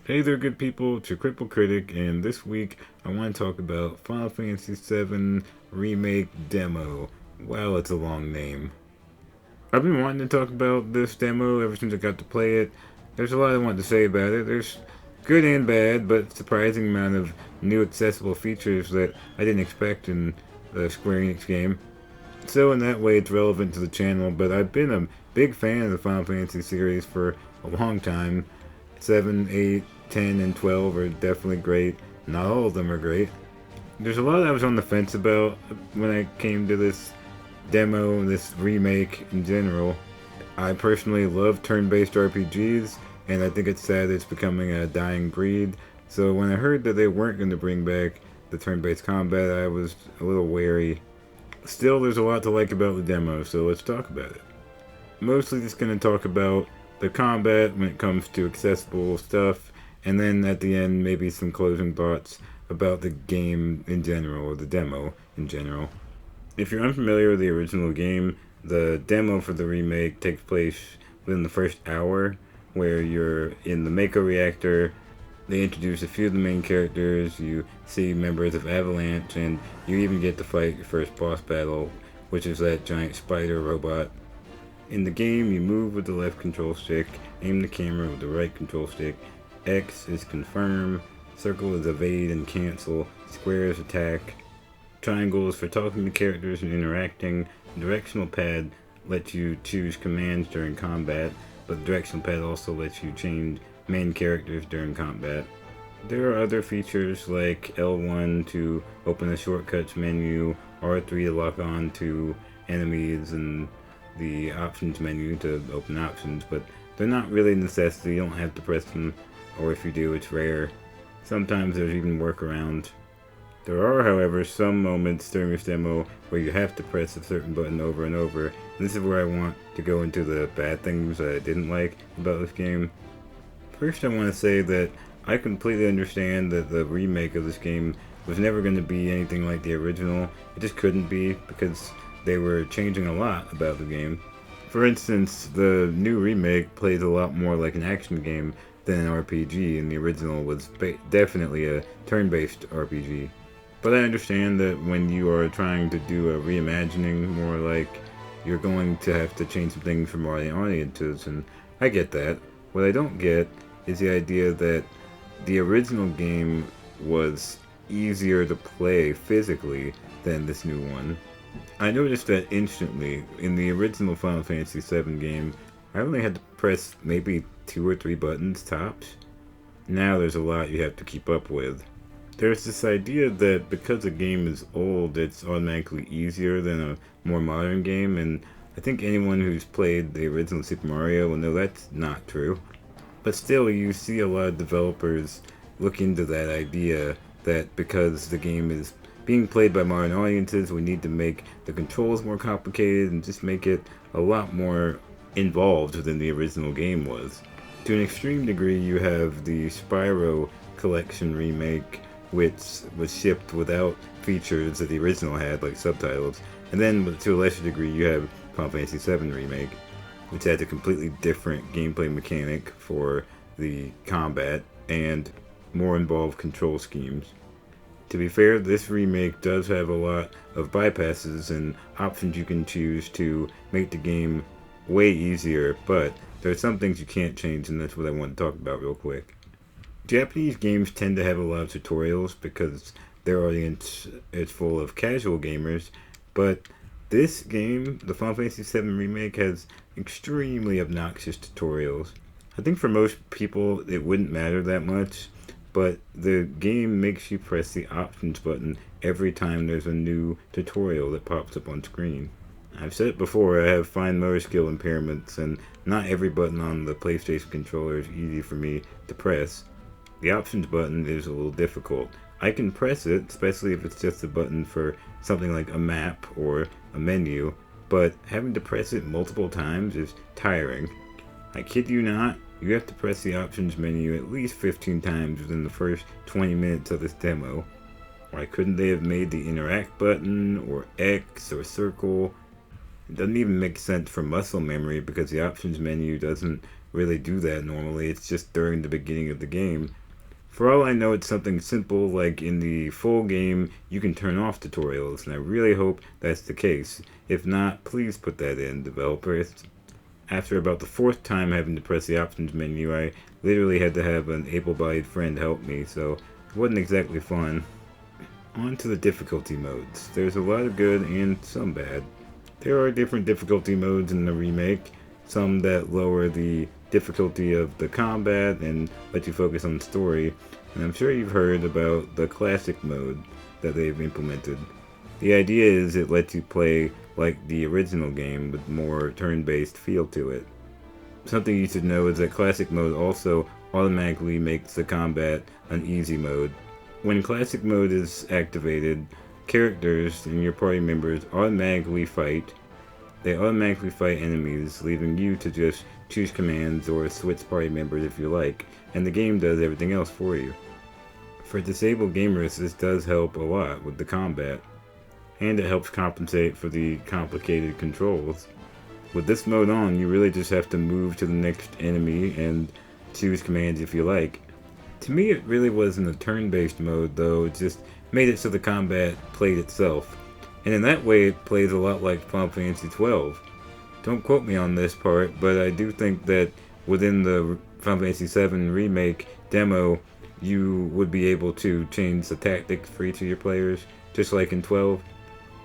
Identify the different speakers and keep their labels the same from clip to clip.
Speaker 1: Hey there, good people, to Crippled Critic, and this week I want to talk about Final Fantasy VII Remake Demo. Wow, it's a long name. I've been wanting to talk about this demo ever since I got to play it. There's a lot I want to say about it. There's good and bad, but surprising amount of new accessible features that I didn't expect in the Square Enix game. So in that way, it's relevant to the channel, but I've been a big fan of the Final Fantasy series for a long time. 7, 8, 10, and 12 are definitely great. Not all of them are great. There's a lot I was on the fence about when I came to this demo, this remake in general. I personally love turn-based RPGs, and I think it's sad it's becoming a dying breed. So when I heard that they weren't going to bring back the turn-based combat, I was a little wary. Still, there's a lot to like about the demo, so let's talk about it. Mostly just going to talk about the combat when it comes to accessible stuff, and then at the end, maybe some closing thoughts about the game in general, or the demo in general. If you're unfamiliar with the original game, the demo for the remake takes place within the first hour, where you're in the Mako reactor. They introduce a few of the main characters, you see members of Avalanche, and you even get to fight your first boss battle, which is that giant spider robot. In the game, you move with the left control stick, aim the camera with the right control stick, X is confirm, circle is evade and cancel, square is attack, triangle is for talking to characters and interacting, directional pad lets you choose commands during combat, but the directional pad also lets you change main characters during combat. There are other features like L1 to open the shortcuts menu, R3 to lock on to enemies, and the options menu to open options, but they're not really a necessity. You don't have to press them, or if you do, it's rare. Sometimes there's even workarounds. There are, however, some moments during this demo where you have to press a certain button over and over, and this is where I want to go into the bad things that I didn't like about this game. First, I want to say that I completely understand that the remake of this game was never going to be anything like the original. It just couldn't be, because they were changing a lot about the game. For instance, the new remake plays a lot more like an action game than an RPG, and the original was definitely a turn-based RPG. But I understand that when you are trying to do a reimagining, more like you're going to have to change some things for more audiences, and I get that. What I don't get is the idea that the original game was easier to play physically than this new one. I noticed that instantly. In the original Final Fantasy VII game, I only had to press maybe 2 or 3 buttons tops. Now there's a lot you have to keep up with. There's this idea that because a game is old, it's automatically easier than a more modern game, and I think anyone who's played the original Super Mario will know that's not true. But still, you see a lot of developers look into that idea that because the game is being played by modern audiences, we need to make the controls more complicated and just make it a lot more involved than the original game was. To an extreme degree, you have the Spyro Collection remake, which was shipped without features that the original had, like subtitles. And then, to a lesser degree, you have Final Fantasy VII Remake, which has a completely different gameplay mechanic for the combat and more involved control schemes. To be fair, this remake does have a lot of bypasses and options you can choose to make the game way easier, but there are some things you can't change, and that's what I want to talk about real quick. Japanese games tend to have a lot of tutorials because their audience is full of casual gamers, but this game, the Final Fantasy VII Remake, has extremely obnoxious tutorials. I think for most people it wouldn't matter that much, but the game makes you press the options button every time there's a new tutorial that pops up on screen. I've said it before, I have fine motor skill impairments, and not every button on the PlayStation controller is easy for me to press. The options button is a little difficult. I can press it, especially if it's just a button for something like a map or a menu, but having to press it multiple times is tiring. I kid you not, you have to press the options menu at least 15 times within the first 20 minutes of this demo. Why couldn't they have made the interact button, or X, or circle? It doesn't even make sense for muscle memory because the options menu doesn't really do that normally. It's just during the beginning of the game. For all I know, it's something simple like in the full game you can turn off tutorials, and I really hope that's the case. If not, please put that in, developers. After about the fourth time having to press the options menu, I literally had to have an able-bodied friend help me, so it wasn't exactly fun. On to the difficulty modes. There's a lot of good and some bad. There are different difficulty modes in the remake, some that lower the difficulty of the combat and let you focus on the story, and I'm sure you've heard about the classic mode that they've implemented. The idea is it lets you play like the original game with more turn-based feel to it. Something you should know is that classic mode also automatically makes the combat an easy mode. When classic mode is activated, characters and your party members automatically fight. They automatically fight enemies, leaving you to just choose commands or switch party members if you like, and the game does everything else for you. For disabled gamers, this does help a lot with the combat, and it helps compensate for the complicated controls. With this mode on, you really just have to move to the next enemy and choose commands if you like. To me, it really wasn't a turn-based mode, though. It just made it so the combat played itself. And in that way, it plays a lot like Final Fantasy XII. Don't quote me on this part, but I do think that within the Final Fantasy VII Remake demo, you would be able to change the tactics for each of your players, just like in 12.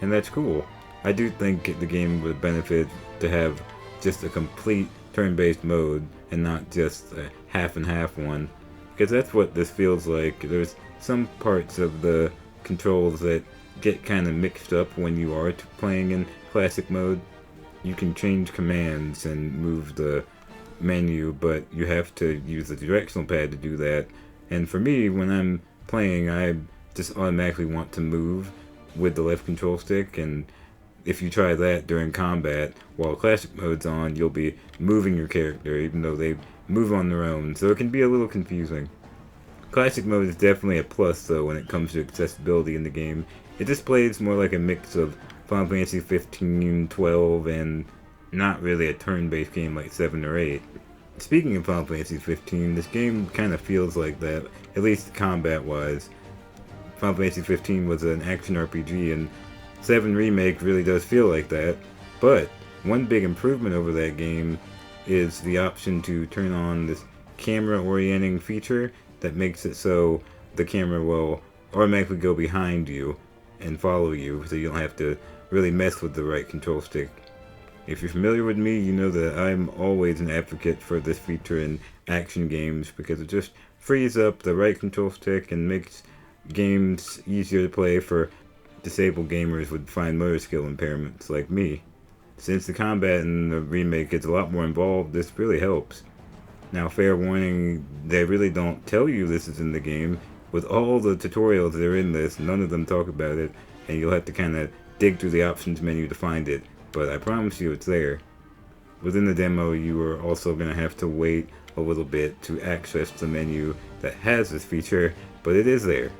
Speaker 1: And that's cool. I do think the game would benefit to have just a complete turn-based mode and not just a half and half one. Because that's what this feels like. There's some parts of the controls that get kind of mixed up when you are playing in classic mode. You can change commands and move the menu, but you have to use the directional pad to do that. And for me, when I'm playing, I just automatically want to move with the left control stick, and if you try that during combat while classic mode's on, you'll be moving your character even though they move on their own, so it can be a little confusing. Classic mode is definitely a plus though when it comes to accessibility in the game. It just plays more like a mix of Final Fantasy 15, 12, and not really a turn-based game like 7 or 8. Speaking of Final Fantasy 15, this game kind of feels like that, at least combat-wise. Final Fantasy 15 was an action RPG, and 7 Remake really does feel like that, but one big improvement over that game is the option to turn on this camera orienting feature that makes it so the camera will automatically go behind you and follow you, so you don't have to really mess with the right control stick. If you're familiar with me, you know that I'm always an advocate for this feature in action games because it just frees up the right control stick and makes games easier to play for disabled gamers with fine motor skill impairments like me. Since the combat in the remake is a lot more involved, this really helps. Now, fair warning, they really don't tell you this is in the game. With all the tutorials that are in this, none of them talk about it, and you'll have to kind of dig through the options menu to find it, but I promise you it's there. Within the demo, you are also going to have to wait a little bit to access the menu that has this feature, but it is there.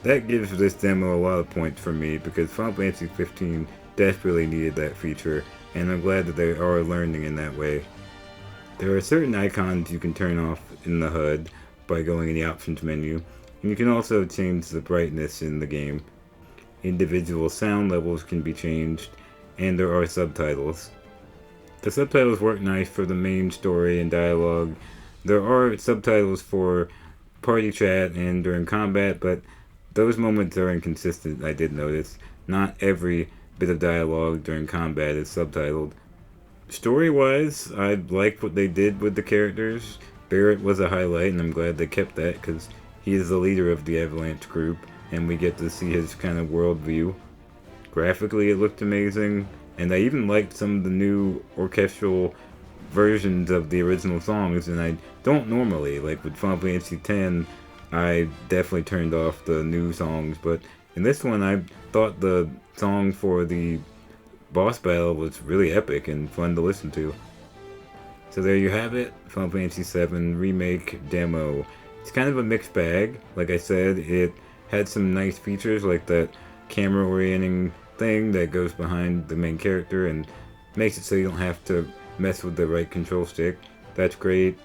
Speaker 1: That gives this demo a lot of points for me because Final Fantasy 15 desperately needed that feature, and I'm glad that they are learning in that way. There are certain icons you can turn off in the HUD by going in the options menu, and you can also change the brightness in the game. Individual sound levels can be changed, and there are subtitles. The subtitles work nice for the main story and dialogue. There are subtitles for party chat and during combat, but those moments are inconsistent, I did notice. Not every bit of dialogue during combat is subtitled. Story-wise, I liked what they did with the characters. Barret was a highlight, and I'm glad they kept that, because he is the leader of the Avalanche group, and we get to see his kind of worldview. Graphically, it looked amazing, and I even liked some of the new orchestral versions of the original songs, and I don't normally. Like with Final Fantasy X, I definitely turned off the new songs, but in this one, I thought the song for the boss battle was really epic and fun to listen to. So there you have it, Final Fantasy VII Remake demo. It's kind of a mixed bag. Like I said, it had some nice features like that camera orienting thing that goes behind the main character and makes it so you don't have to mess with the right control stick. That's great.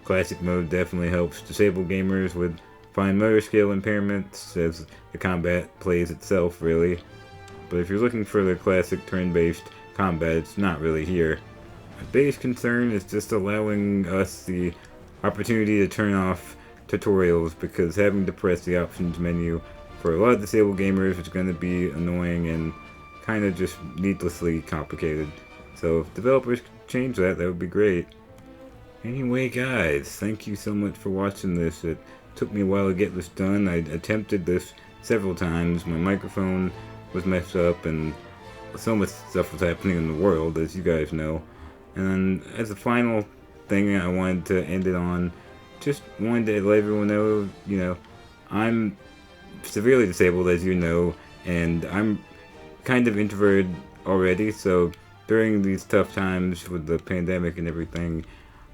Speaker 1: Classic mode definitely helps disabled gamers with fine motor skill impairments, as the combat plays itself, really. But if you're looking for the classic turn-based combat, it's not really here. My biggest concern is just allowing us the opportunity to turn off tutorials, because having to press the options menu for a lot of disabled gamers is going to be annoying and kind of just needlessly complicated. So if developers could change that, that would be great. Anyway guys, thank you so much for watching this. It took me a while to get this done. I attempted this several times. My microphone was messed up and so much stuff was happening in the world, as you guys know. And as a final thing I wanted to end it on, just wanted to let everyone know, I'm severely disabled, as you know, and I'm kind of introverted already, so during these tough times with the pandemic and everything,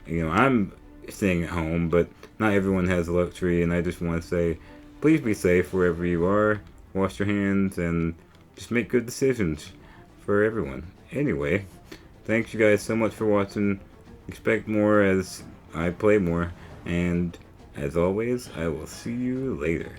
Speaker 1: I'm staying at home, but not everyone has the luxury, and I just want to say, please be safe wherever you are, wash your hands, and just make good decisions for everyone. Anyway, thanks you guys so much for watching. Expect more as I play more, and as always, I will see you later.